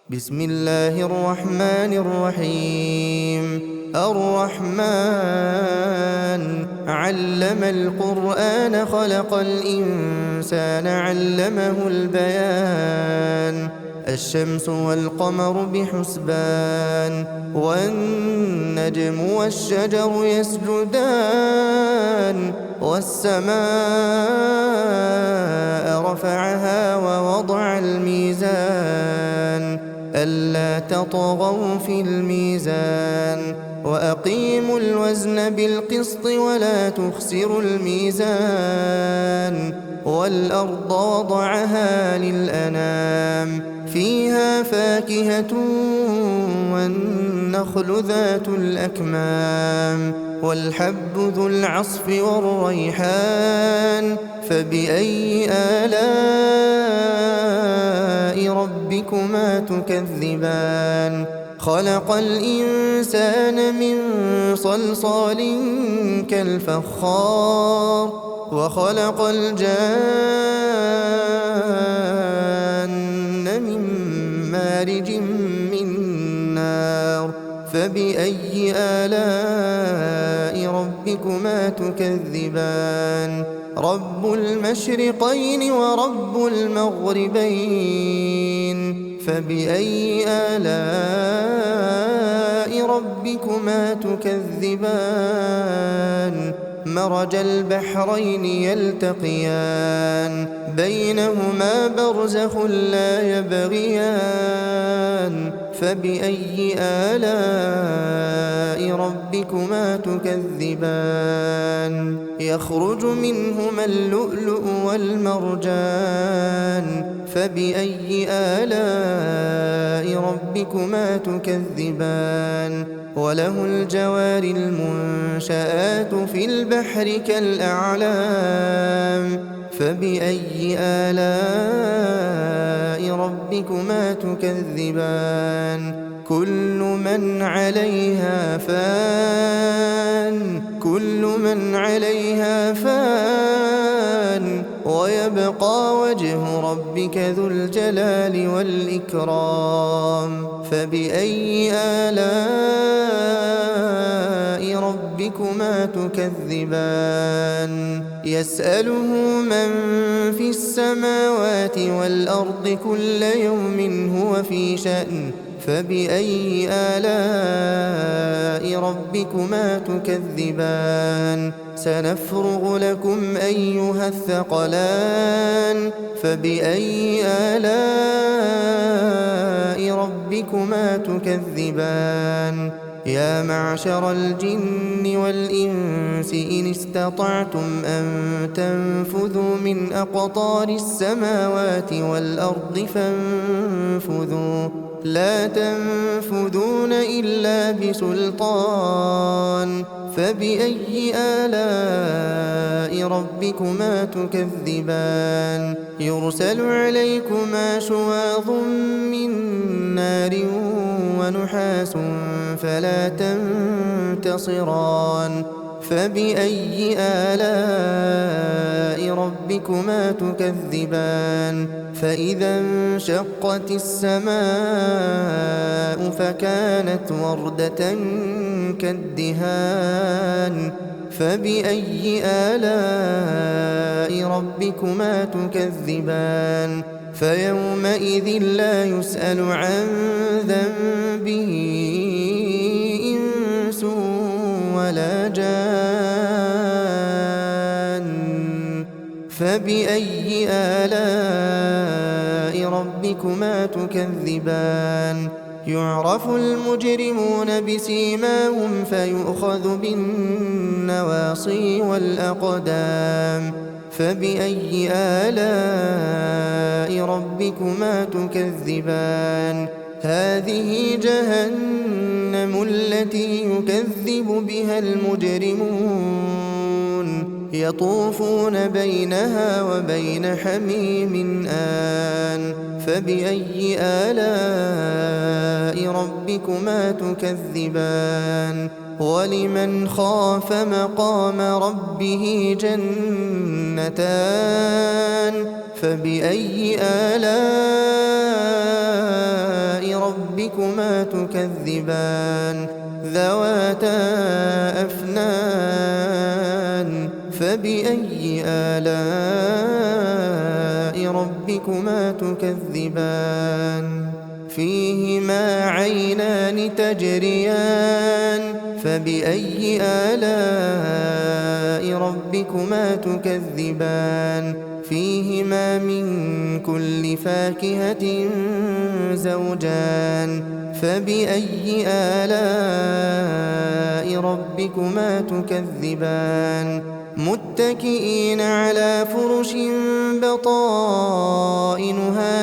بسم الله الرحمن الرحيم. الرحمن علم القرآن خلق الإنسان علمه البيان. الشمس والقمر بحسبان والنجم والشجر يسجدان والسماء رفعها ووضع الميزان ألا تطغوا في الميزان وأقيموا الوزن بالقسط ولا تخسروا الميزان والأرض وضعها للأنام فيها فاكهة والنخل ذات الأكمام والحب ذو العصف والريحان فبأي آلاء ربكما تكذبان خلق الإنسان من صلصال كالفخار وخلق الجان من مارج من نار فبأي آلاء ربكما تكذبان رب المشرقين ورب المغربين فبأي آلاء ربكما تكذبان مرج البحرين يلتقيان بينهما برزخ لا يبغيان فبأي آلاء ربكما تكذبان يخرج منهما اللؤلؤ والمرجان فبأي آلاء ربكما تكذبان وله الجوار المنشآت في البحر كالأعلام فبأي آلاء ربكما تكذبان كل من عليها فان ويبقى وجه ربك ذو الجلال والإكرام فبأي آلاء ربكما تكذبان يسأله من في السماوات والأرض كل يوم هو في شأن فبأي آلاء ربكما تكذبان سنفرغ لكم أيها الثقلان فبأي آلاء ربكما تكذبان يا معشر الجن والإنس إن استطعتم أن تنفذوا من أقطار السماوات والأرض فانفذوا لا تنفذون إلا بسلطان فبأي آلاء ربكما تكذبان يرسل عليكما شواظ من نار ونحاس فلا تنتصران فبأي آلاء ربكما تكذبان فإذا انشقت السماء فكانت وردة كالدهان فبأي آلاء ربكما تكذبان فيومئذ لا يسأل عن ذنبه إنس ولا جان فبأي آلاء ربكما تكذبان يعرف المجرمون بسيماهم فيؤخذ بالنواصي والأقدام فبأي آلاء ربكما تكذبان هذه جهنم التي يكذب بها المجرمون يطوفون بينها وبين حميم آن فبأي آلاء ربكما تكذبان ولمن خاف مقام ربه جنتان فبأي آلاء ربكما تكذبان ذواتا أفنان فبأي آلاء ربكما تكذبان فيهما عينان تجريان فبأي آلاء ربكما تكذبان فيهما من كل فاكهة زوجان فبأي آلاء ربكما تكذبان متكئين على فرش بطائنها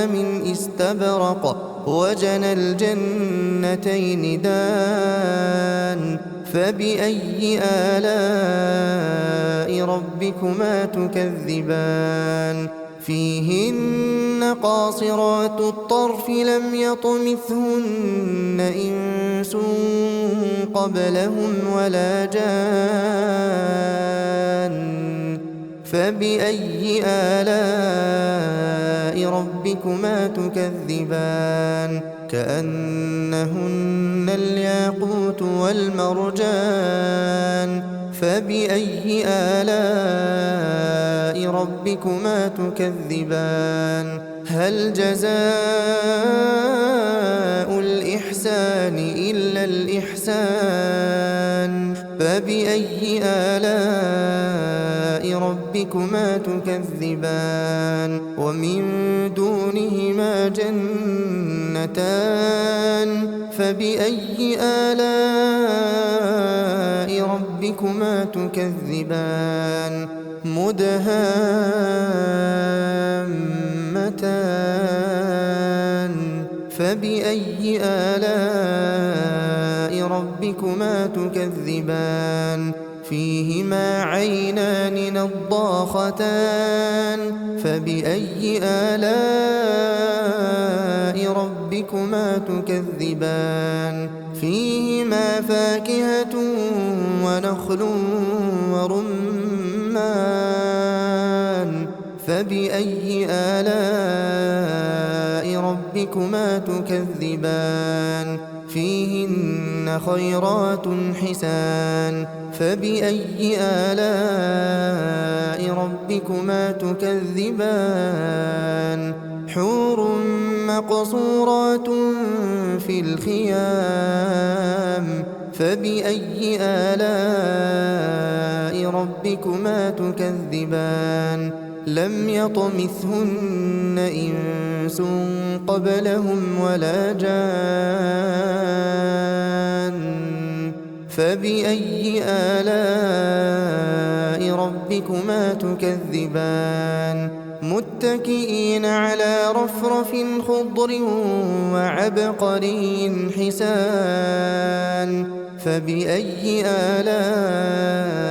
من استبرق وجنى الجنتين دان فبأي آلاء ربكما تكذبان فيهن قاصرات الطرف لم يطمثهن إنس قبلهم ولا جان فبأي آلاء ربكما تكذبان كأنهن الياقوت والمرجان فبأي آلاء ربكما تكذبان هل جزاء الإحسان إلا الإحسان فبأي آلاء ربكما تكذبان ومن دونهما جنتان فبأي آلاء ربكما تكذبان مدهامتان فبأي آلاء ربكما تكذبان فيهما عينان نضاختان فبأي آلاء ربكما تكذبان فيهما فاكهة ونخل ورمان فبأي آلاء ربكما تكذبان فيهن خيرات حسان فبأي آلاء ربكما تكذبان حور مقصورات في الخيام فبأي آلاء ربكما تكذبان لم يطمثهن إنس قبلهم ولا جان فبأي آلاء ربكما تكذبان متكئين على رفرف خضر وعبقري حسان فبأي آلاء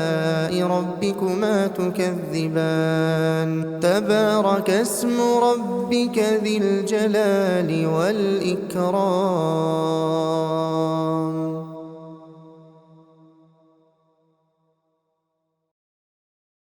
ربكما تكذبان تبارك اسم ربك ذي الجلال والإكرام